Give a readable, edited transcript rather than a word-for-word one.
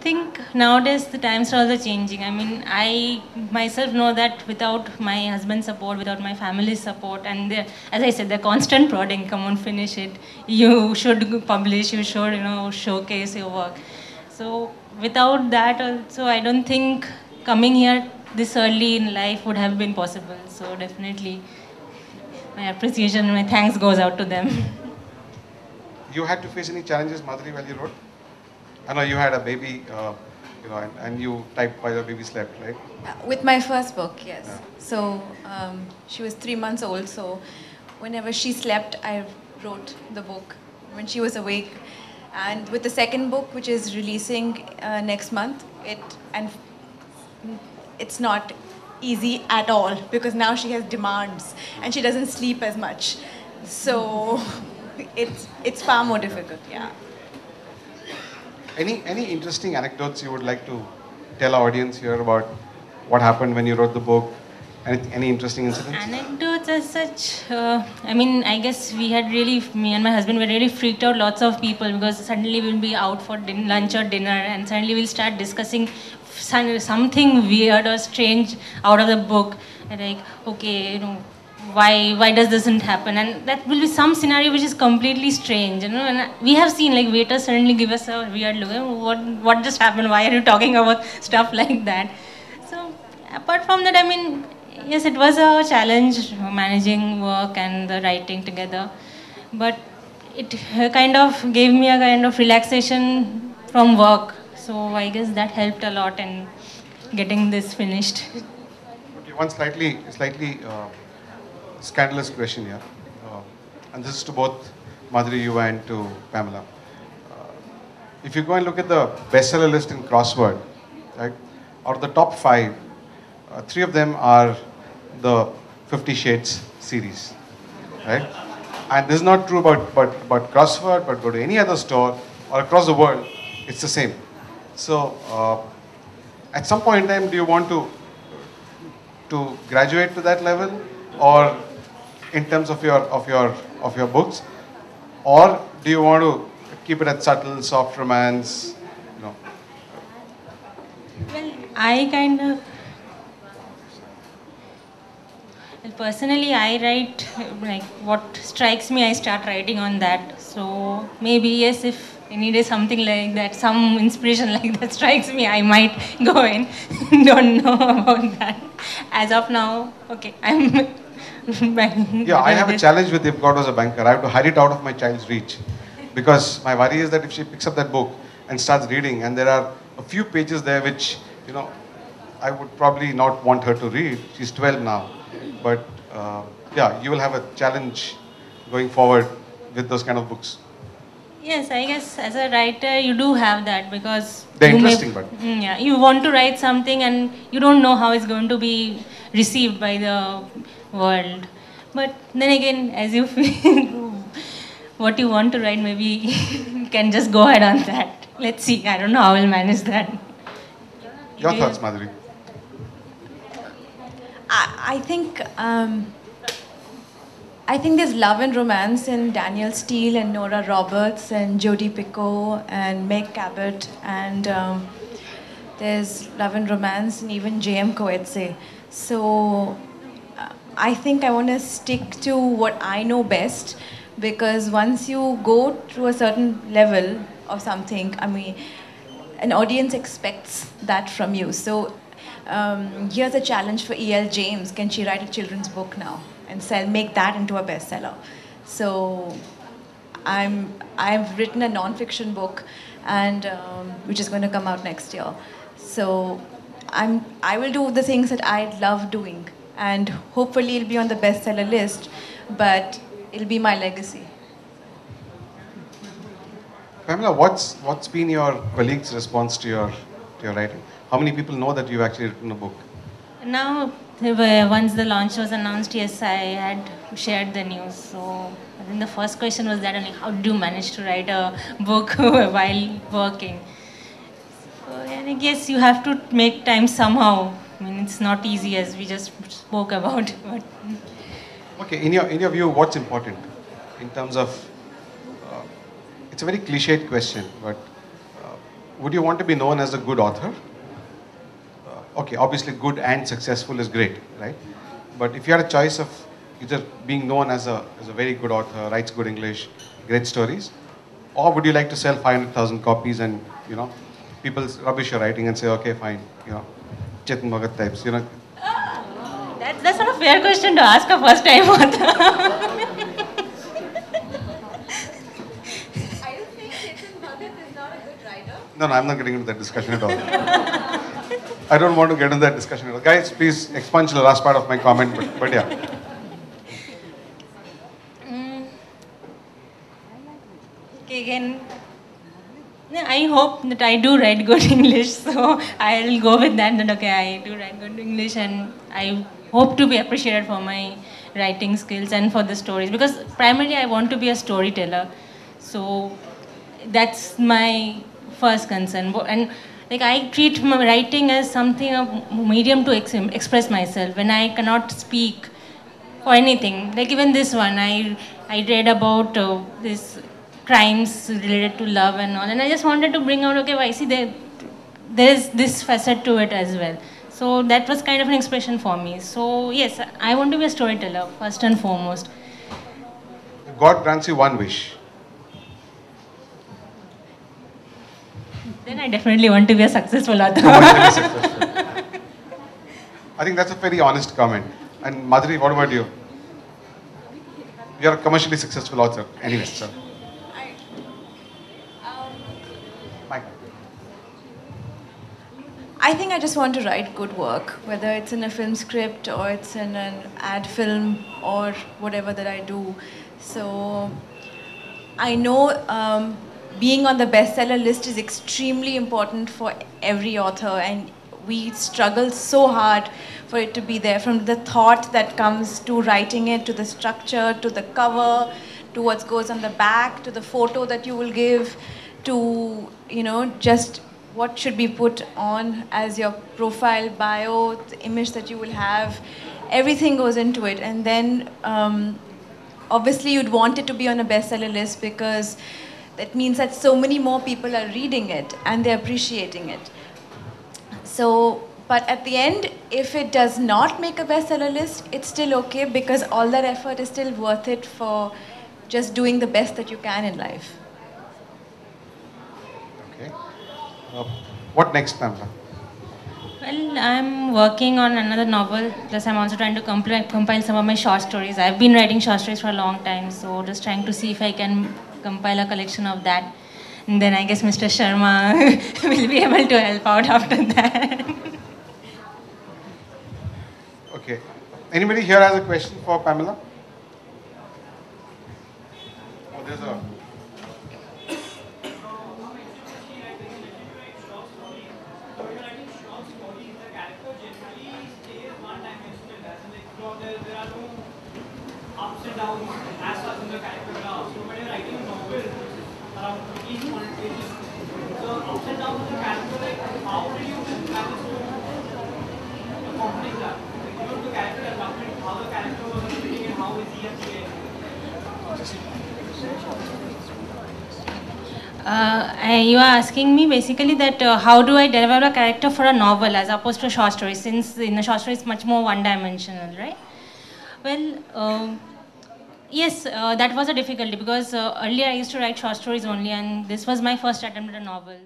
think nowadays the times are also changing. I mean, I myself know that without my husband's support, without my family's support, and as I said, the constant prodding, come on, finish it. You should publish. You should, showcase your work. So without that, also, I don't think coming here this early in life would have been possible. So definitely, my appreciation, my thanks goes out to them. You had to face any challenges, Madhuri, while you wrote? I know you had a baby, and you typed while the baby slept, right? With my first book, yes. Yeah. So she was 3 months old, so whenever she slept, I wrote the book when she was awake. And with the second book, which is releasing next month, it's not easy at all because now she has demands and she doesn't sleep as much. So it's far more difficult, yeah. Any interesting anecdotes you would like to tell our audience here about what happened when you wrote the book? Any interesting incidents? Anecdotes as such, I mean, I guess me and my husband were really freaked out, lots of people, because suddenly we'll be out for lunch or dinner and suddenly we'll start discussing something weird or strange out of the book. And like, okay, why does this not happen? And that will be some scenario which is completely strange, and we have seen like waiters suddenly give us a weird look. What just happened? Why are you talking about stuff like that? So apart from that, I mean, yes, it was a challenge managing work and the writing together, but it kind of gave me a kind of relaxation from work. So I guess that helped a lot in getting this finished. Okay, one slightly scandalous question here, and this is to both Madhuri, you, and to Pamela. If you go and look at the bestseller list in crossword, right, out of the top 5, 3 of them are the 50 Shades series, right? And this is not true about crossword, but go to any other store or across the world, it's the same. So, at some point in time, do you want to graduate to that level, or in terms of your books, or do you want to keep it at subtle, soft romance? Well, I kind of, well, personally, I write like what strikes me, I start writing on that. So maybe yes, if any day something like that, some inspiration like that strikes me, I might go in. Don't know about that. As of now, okay, I'm. Yeah, I have a challenge with if God was a banker. I have to hide it out of my child's reach. Because my worry is that if she picks up that book and starts reading, and there are a few pages there which, I would probably not want her to read. She's 12 now. But yeah, you will have a challenge going forward with those kind of books. Yes, I guess as a writer you do have that, because they're interesting, but yeah, you want to write something and you don't know how it's going to be received by the world. But then again, as you feel what you want to write, maybe you can just go ahead on that. Let's see. I don't know how I'll manage that. Your thoughts, Madhuri? I think there's love and romance in Daniel Steele and Nora Roberts and Jodi Picoult and Meg Cabot, and there's love and romance in even J.M. Coetzee. So I think I want to stick to what I know best, because once you go to a certain level of something, I mean, an audience expects that from you. So here's a challenge for E.L. James. Can she write a children's book now and make that into a bestseller? So I've written a non-fiction book, and which is going to come out next year. So I will do the things that I love doing, and hopefully it'll be on the bestseller list, but it'll be my legacy. Pamela, what's been your colleagues' response to your writing? How many people know that you've actually written a book? Now, once the launch was announced, yes, I had shared the news. So I think the first question was that only, how do you manage to write a book while working? So and I guess you have to make time somehow. I mean, it's not easy, as we just spoke about. But okay, in your view, what's important in terms of? It's a very cliched question, but would you want to be known as a good author? Okay, obviously good and successful is great, right? But if you had a choice of either being known as a very good author, writes good English, great stories, or would you like to sell 500,000 copies and, people rubbish your writing and say, okay, fine, Chetan Bhagat types, That's not a fair question to ask a first time author. Are you saying Chetan Bhagat is not a good writer? No, I'm not getting into that discussion at all. I don't want to get into that discussion at all. Guys, please expunge the last part of my comment, but yeah. Okay, again, I hope that I do write good English, so I'll go with that. That okay, I do write good English, and I hope to be appreciated for my writing skills and for the stories. Because primarily, I want to be a storyteller, so that's my first concern. And like I treat my writing as something a medium to express myself when I cannot speak for anything. Like even this one, I read about this crimes related to love and all, and I just wanted to bring out, okay, why see there's this facet to it as well. So that was kind of an expression for me. So yes, I want to be a storyteller first and foremost. God grants you one wish. Then I definitely want to be a successful author. Commercially successful. I think that's a very honest comment. And Madhuri, what about you? You're a commercially successful author. Anyway, so. Mike. I think I just want to write good work, whether it's in a film script or it's in an ad film or whatever that I do. So I know being on the bestseller list is extremely important for every author, and we struggle so hard for it to be there, from the thought that comes to writing it, to the structure, to the cover, to what goes on the back, to the photo that you will give, to just what should be put on as your profile bio, the image that you will have. Everything goes into it, and then obviously you'd want it to be on a bestseller list because that means that so many more people are reading it and they're appreciating it. So, but at the end, if it does not make a bestseller list, it's still okay because all that effort is still worth it for just doing the best that you can in life. Okay. What next, Pamela? Well, I'm working on another novel, plus I'm also trying to compile some of my short stories. I've been writing short stories for a long time, so just trying to see if I can compile a collection of that. And then I guess Mr. Sharma will be able to help out after that. Okay. Anybody here has a question for Pamela? Oh, there's a... Ups and downs as far as the character goes. So when you're writing a novel around each one pages, so ups and downs of the character, like how do you manage to accomplish that? Like, the character development, how the character was fitting and how is he at the end? You are asking me basically that how do I develop a character for a novel as opposed to a short story, since in a short story it's much more one-dimensional, right? Well, yes, that was a difficulty because earlier I used to write short stories only, and this was my first attempt at a novel.